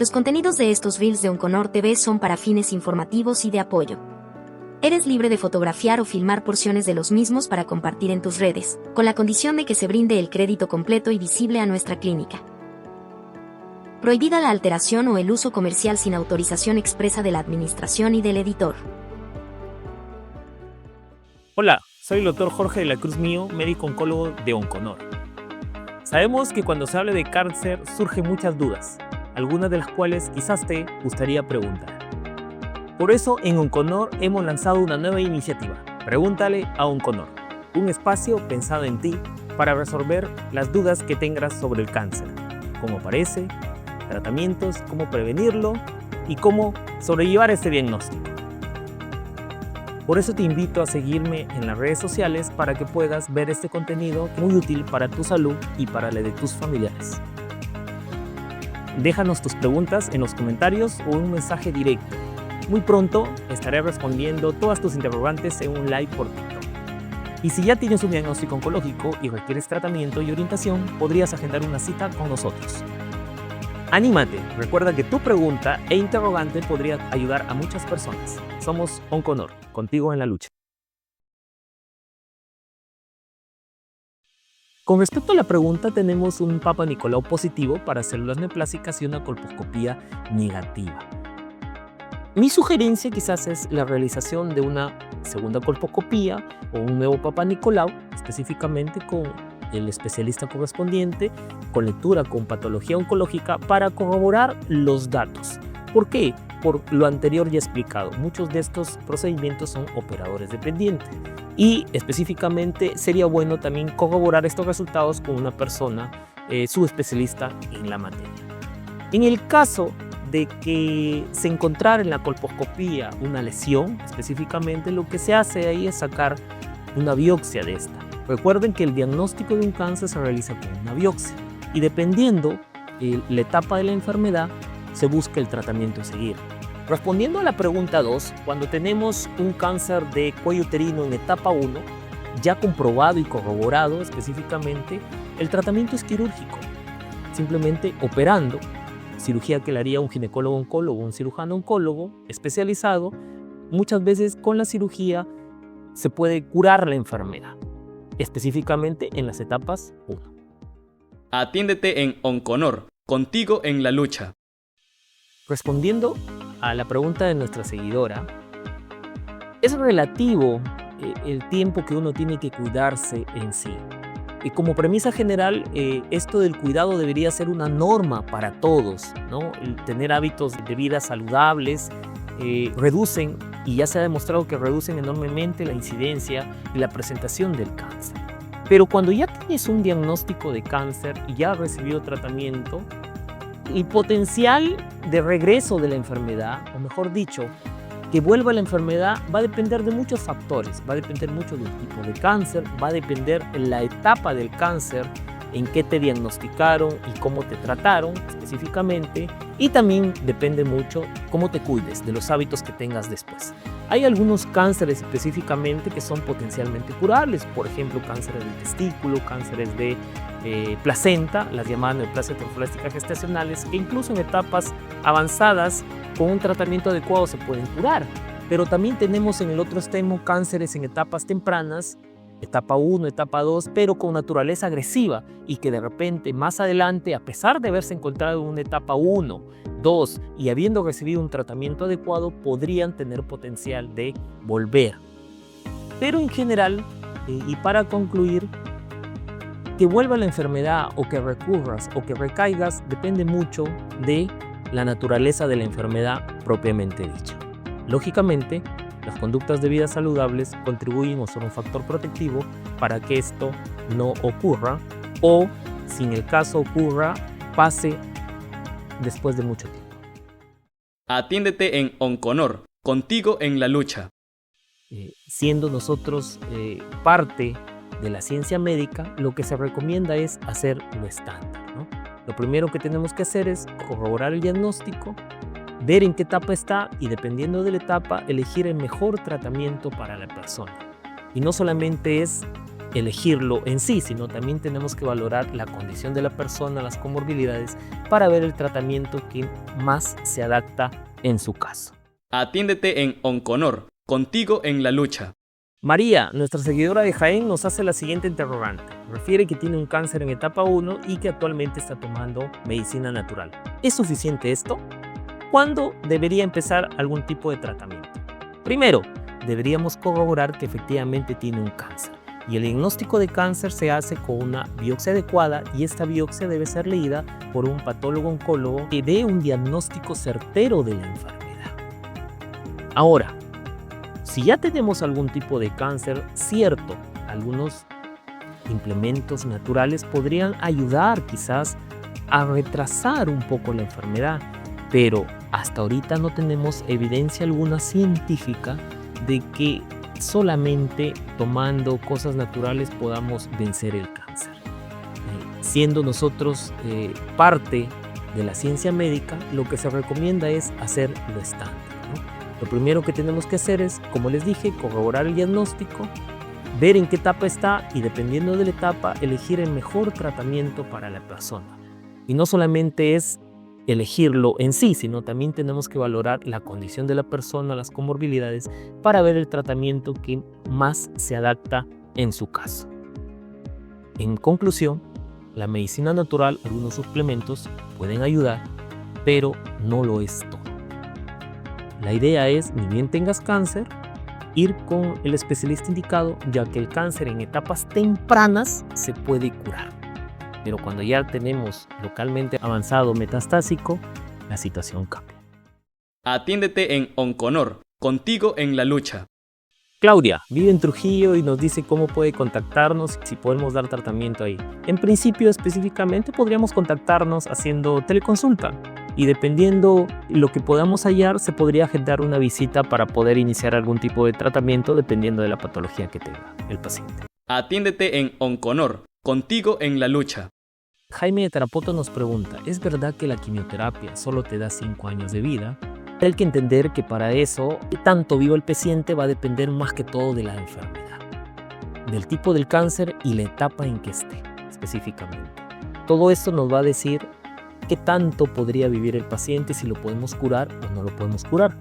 Los contenidos de estos reels de Onconor TV son para fines informativos y de apoyo. Eres libre de fotografiar o filmar porciones de los mismos para compartir en tus redes, con la condición de que se brinde el crédito completo y visible a nuestra clínica. Prohibida la alteración o el uso comercial sin autorización expresa de la administración y del editor. Hola, soy el Dr. Jorge de la Cruz Mío, médico oncólogo de Onconor. Sabemos que cuando se habla de cáncer surgen muchas dudas, algunas de las cuales quizás te gustaría preguntar. Por eso en Onconor hemos lanzado una nueva iniciativa, Pregúntale a Onconor, un espacio pensado en ti para resolver las dudas que tengas sobre el cáncer, cómo aparece, tratamientos, cómo prevenirlo y cómo sobrellevar este diagnóstico. Por eso te invito a seguirme en las redes sociales para que puedas ver este contenido muy útil para tu salud y para la de tus familiares. Déjanos tus preguntas en los comentarios o en un mensaje directo. Muy pronto estaré respondiendo todas tus interrogantes en un live por TikTok. Y si ya tienes un diagnóstico oncológico y requieres tratamiento y orientación, podrías agendar una cita con nosotros. ¡Anímate! Recuerda que tu pregunta e interrogante podría ayudar a muchas personas. Somos Onconor, contigo en la lucha. Con respecto a la pregunta, tenemos un Papa Nicolau positivo para células neoplásicas y una colposcopía negativa. Mi sugerencia quizás es la realización de una segunda colposcopía o un nuevo Papa Nicolau, específicamente con el especialista correspondiente, con lectura con patología oncológica para corroborar los datos. ¿Por qué? Por lo anterior ya explicado, muchos de estos procedimientos son operadores dependientes y específicamente sería bueno también corroborar estos resultados con una persona subespecialista en la materia. En el caso de que se encontrara en la colposcopía una lesión, específicamente lo que se hace ahí es sacar una biopsia de esta. Recuerden que el diagnóstico de un cáncer se realiza con una biopsia y dependiendo la etapa de la enfermedad se busca el tratamiento a seguir. Respondiendo a la pregunta 2, cuando tenemos un cáncer de cuello uterino en etapa 1, ya comprobado y corroborado específicamente, el tratamiento es quirúrgico, simplemente operando, cirugía que le haría un ginecólogo oncólogo, un cirujano oncólogo especializado. Muchas veces con la cirugía se puede curar la enfermedad, específicamente en las etapas 1. Atiéndete en Onconor, contigo en la lucha. Respondiendo a la pregunta de nuestra seguidora, es relativo el tiempo que uno tiene que cuidarse en sí. Y como premisa general, esto del cuidado debería ser una norma para todos, ¿no? El tener hábitos de vida saludables reducen, y ya se ha demostrado que reducen enormemente la incidencia y la presentación del cáncer. Pero cuando ya tienes un diagnóstico de cáncer y ya has recibido tratamiento, el potencial de regreso de la enfermedad, o mejor dicho, que vuelva la enfermedad, va a depender de muchos factores. Va a depender mucho del tipo de cáncer, va a depender la etapa del cáncer, en qué te diagnosticaron y cómo te trataron específicamente, y también depende mucho cómo te cuides, de los hábitos que tengas después. Hay algunos cánceres específicamente que son potencialmente curables, por ejemplo, cánceres de testículo, cánceres de placenta, las llamadas neoplasias trofoblásticas gestacionales, que incluso en etapas avanzadas, con un tratamiento adecuado se pueden curar. Pero también tenemos en el otro extremo cánceres en etapas tempranas, etapa 1, etapa 2, pero con naturaleza agresiva y que de repente más adelante, a pesar de haberse encontrado en una etapa 1, 2 y habiendo recibido un tratamiento adecuado, podrían tener potencial de volver. Pero en general, y para concluir, que vuelva la enfermedad o que recurras o que recaigas depende mucho de la naturaleza de la enfermedad propiamente dicha. Lógicamente, las conductas de vida saludables contribuyen o son un factor protectivo para que esto no ocurra o, si en el caso ocurra, pase después de mucho tiempo. Atiéndete en Onconor, contigo en la lucha. Siendo nosotros parte de la ciencia médica, lo que se recomienda es hacer lo estándar, ¿no? Lo primero que tenemos que hacer es corroborar el diagnóstico, ver en qué etapa está y dependiendo de la etapa elegir el mejor tratamiento para la persona. Y no solamente es elegirlo en sí, sino también tenemos que valorar la condición de la persona, las comorbilidades, para ver el tratamiento que más se adapta en su caso. Atiéndete en Onconor, contigo en la lucha. María, nuestra seguidora de Jaén, nos hace la siguiente interrogante. Refiere que tiene un cáncer en etapa 1 y que actualmente está tomando medicina natural. ¿Es suficiente esto? ¿Cuándo debería empezar algún tipo de tratamiento? Primero, deberíamos corroborar que efectivamente tiene un cáncer. Y el diagnóstico de cáncer se hace con una biopsia adecuada y esta biopsia debe ser leída por un patólogo oncólogo que dé un diagnóstico certero de la enfermedad. Ahora, si ya tenemos algún tipo de cáncer, cierto, algunos implementos naturales podrían ayudar quizás a retrasar un poco la enfermedad, pero hasta ahorita no tenemos evidencia alguna científica de que solamente tomando cosas naturales podamos vencer el cáncer. Siendo nosotros parte de la ciencia médica, lo que se recomienda es hacer lo estándar, ¿no? Lo primero que tenemos que hacer es, como les dije, corroborar el diagnóstico, ver en qué etapa está y dependiendo de la etapa, elegir el mejor tratamiento para la persona. Y no solamente es elegirlo en sí, sino también tenemos que valorar la condición de la persona, las comorbilidades, para ver el tratamiento que más se adapta en su caso. En conclusión, la medicina natural, algunos suplementos pueden ayudar, pero no lo es todo. La idea es, ni bien tengas cáncer, ir con el especialista indicado, ya que el cáncer en etapas tempranas se puede curar. Pero cuando ya tenemos localmente avanzado metastásico, la situación cambia. Atiéndete en Onconor, contigo en la lucha. Claudia vive en Trujillo y nos dice cómo puede contactarnos, si podemos dar tratamiento ahí. En principio, específicamente, podríamos contactarnos haciendo teleconsulta. Y dependiendo lo que podamos hallar, se podría agendar una visita para poder iniciar algún tipo de tratamiento dependiendo de la patología que tenga el paciente. Atiéndete en Onconor, contigo en la lucha. Jaime de Tarapoto nos pregunta, ¿es verdad que la quimioterapia solo te da 5 años de vida? Hay que entender que para eso, qué tanto viva el paciente va a depender más que todo de la enfermedad, del tipo del cáncer y la etapa en que esté específicamente. Todo esto nos va a decir qué tanto podría vivir el paciente, si lo podemos curar o no lo podemos curar.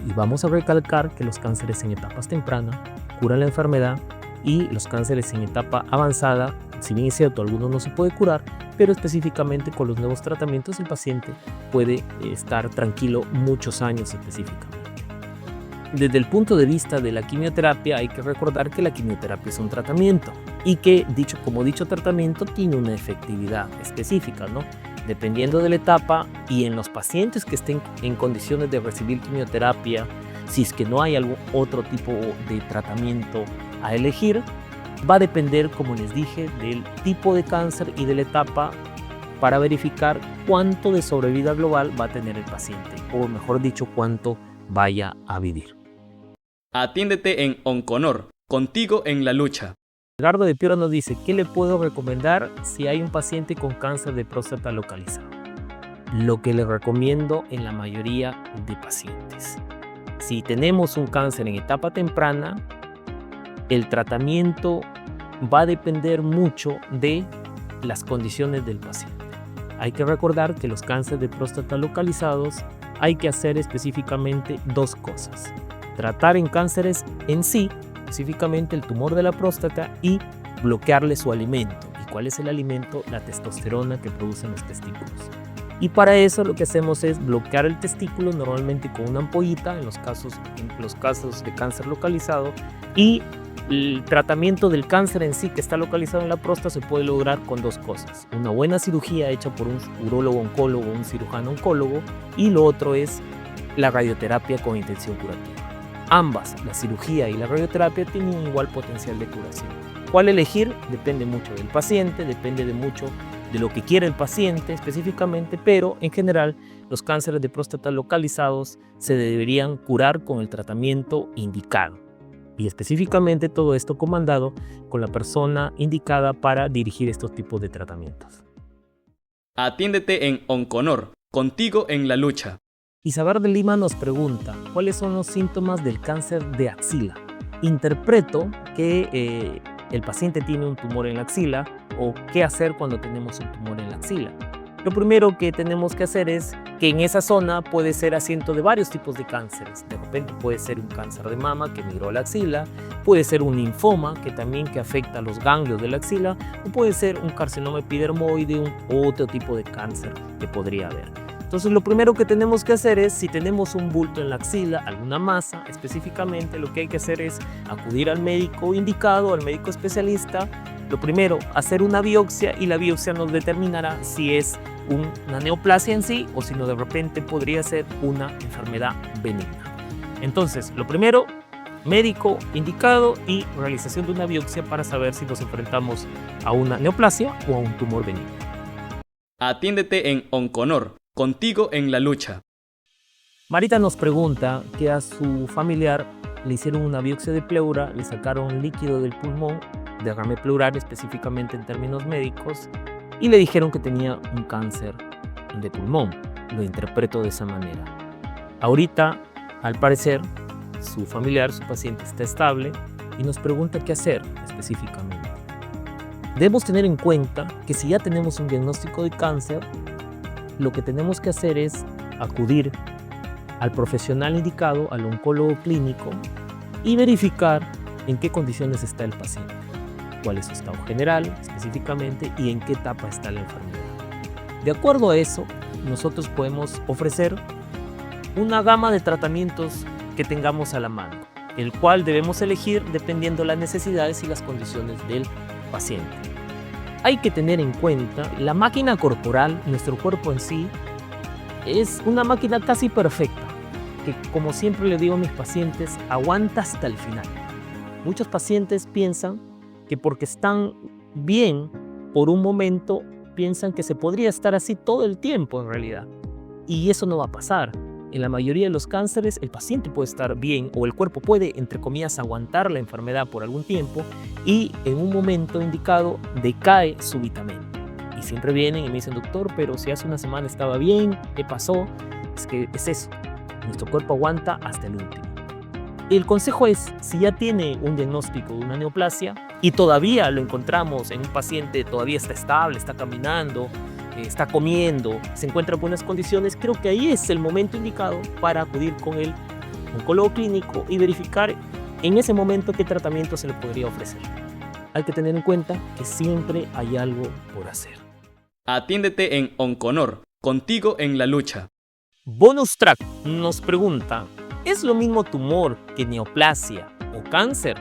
Y vamos a recalcar que los cánceres en etapas tempranas curan la enfermedad y los cánceres en etapa avanzada, si bien es cierto, algunos no se puede curar, pero específicamente con los nuevos tratamientos el paciente puede estar tranquilo muchos años específicamente. Desde el punto de vista de la quimioterapia, hay que recordar que la quimioterapia es un tratamiento y que como dicho tratamiento tiene una efectividad específica, ¿no? Dependiendo de la etapa y en los pacientes que estén en condiciones de recibir quimioterapia, si es que no hay algún otro tipo de tratamiento a elegir, va a depender, como les dije, del tipo de cáncer y de la etapa para verificar cuánto de sobrevida global va a tener el paciente, o mejor dicho, cuánto vaya a vivir. Atiéndete en Onconor, contigo en la lucha. Edgardo de Piura nos dice, ¿qué le puedo recomendar si hay un paciente con cáncer de próstata localizado? Lo que le recomiendo en la mayoría de pacientes. Si tenemos un cáncer en etapa temprana, el tratamiento va a depender mucho de las condiciones del paciente. Hay que recordar que los cánceres de próstata localizados hay que hacer específicamente 2 cosas. Tratar en cánceres en sí, específicamente el tumor de la próstata, y bloquearle su alimento. ¿Y cuál es el alimento? La testosterona que producen los testículos. Y para eso lo que hacemos es bloquear el testículo, normalmente con una ampollita en los casos de cáncer localizado, y el tratamiento del cáncer en sí que está localizado en la próstata se puede lograr con 2 cosas. Una buena cirugía hecha por un urólogo oncólogo o un cirujano oncólogo, y lo otro es la radioterapia con intención curativa. Ambas, la cirugía y la radioterapia, tienen igual potencial de curación. ¿Cuál elegir? Depende mucho del paciente, depende de mucho de lo que quiere el paciente específicamente, pero en general los cánceres de próstata localizados se deberían curar con el tratamiento indicado. Y específicamente todo esto comandado con la persona indicada para dirigir estos tipos de tratamientos. Atiéndete en Onconor, contigo en la lucha. Isabel de Lima nos pregunta, ¿cuáles son los síntomas del cáncer de axila? Interpreto que el paciente tiene un tumor en la axila o qué hacer cuando tenemos un tumor en la axila. Lo primero que tenemos que hacer es que en esa zona puede ser asiento de varios tipos de cánceres. De repente puede ser un cáncer de mama que migró a la axila, puede ser un linfoma que afecta a los ganglios de la axila, o puede ser un carcinoma epidermoide, otro tipo de cáncer que podría haber. Entonces lo primero que tenemos que hacer es, si tenemos un bulto en la axila, alguna masa específicamente, lo que hay que hacer es acudir al médico indicado, al médico especialista. Lo primero, hacer una biopsia y la biopsia nos determinará si es una neoplasia en sí o si no, de repente podría ser una enfermedad benigna. Entonces, lo primero, médico indicado y realización de una biopsia para saber si nos enfrentamos a una neoplasia o a un tumor benigno. Atiéndete en Onconor, contigo en la lucha. Marita nos pregunta que a su familiar le hicieron una biopsia de pleura, le sacaron líquido del pulmón, derrame pleural específicamente en términos médicos, y le dijeron que tenía un cáncer de pulmón. Lo interpreto de esa manera. Ahorita, al parecer, su familiar, su paciente está estable y nos pregunta qué hacer específicamente. Debemos tener en cuenta que si ya tenemos un diagnóstico de cáncer, lo que tenemos que hacer es acudir al profesional indicado, al oncólogo clínico, y verificar en qué condiciones está el paciente, cuál es su estado general específicamente y en qué etapa está la enfermedad. De acuerdo a eso, nosotros podemos ofrecer una gama de tratamientos que tengamos a la mano, el cual debemos elegir dependiendo las necesidades y las condiciones del paciente. Hay que tener en cuenta la máquina corporal, nuestro cuerpo en sí, es una máquina casi perfecta, que como siempre le digo a mis pacientes, aguanta hasta el final. Muchos pacientes piensan que porque están bien por un momento, piensan que se podría estar así todo el tiempo en realidad. Y eso no va a pasar. En la mayoría de los cánceres, el paciente puede estar bien o el cuerpo puede, entre comillas, aguantar la enfermedad por algún tiempo y en un momento indicado decae súbitamente. Y siempre vienen y me dicen, doctor, pero si hace una semana estaba bien, ¿qué pasó? Es que es eso. Nuestro cuerpo aguanta hasta el último. El consejo es, si ya tiene un diagnóstico de una neoplasia y todavía lo encontramos en un paciente, todavía está estable, está caminando, está comiendo, se encuentra en buenas condiciones, creo que ahí es el momento indicado para acudir con el oncólogo clínico y verificar en ese momento qué tratamiento se le podría ofrecer. Hay que tener en cuenta que siempre hay algo por hacer. Atiéndete en Onconor, contigo en la lucha. Bonus Track nos pregunta, ¿es lo mismo tumor que neoplasia o cáncer?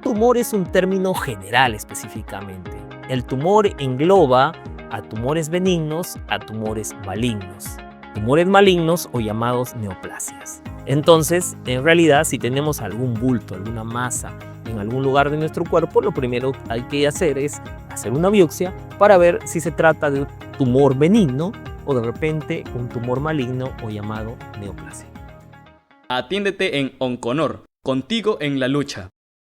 Tumor es un término general específicamente. El tumor engloba a tumores benignos, a tumores malignos. Tumores malignos o llamados neoplasias. Entonces, en realidad, si tenemos algún bulto, alguna masa en algún lugar de nuestro cuerpo, lo primero que hay que hacer es hacer una biopsia para ver si se trata de un tumor benigno o de repente un tumor maligno o llamado neoplasia. Atiéndete en Onconor, contigo en la lucha.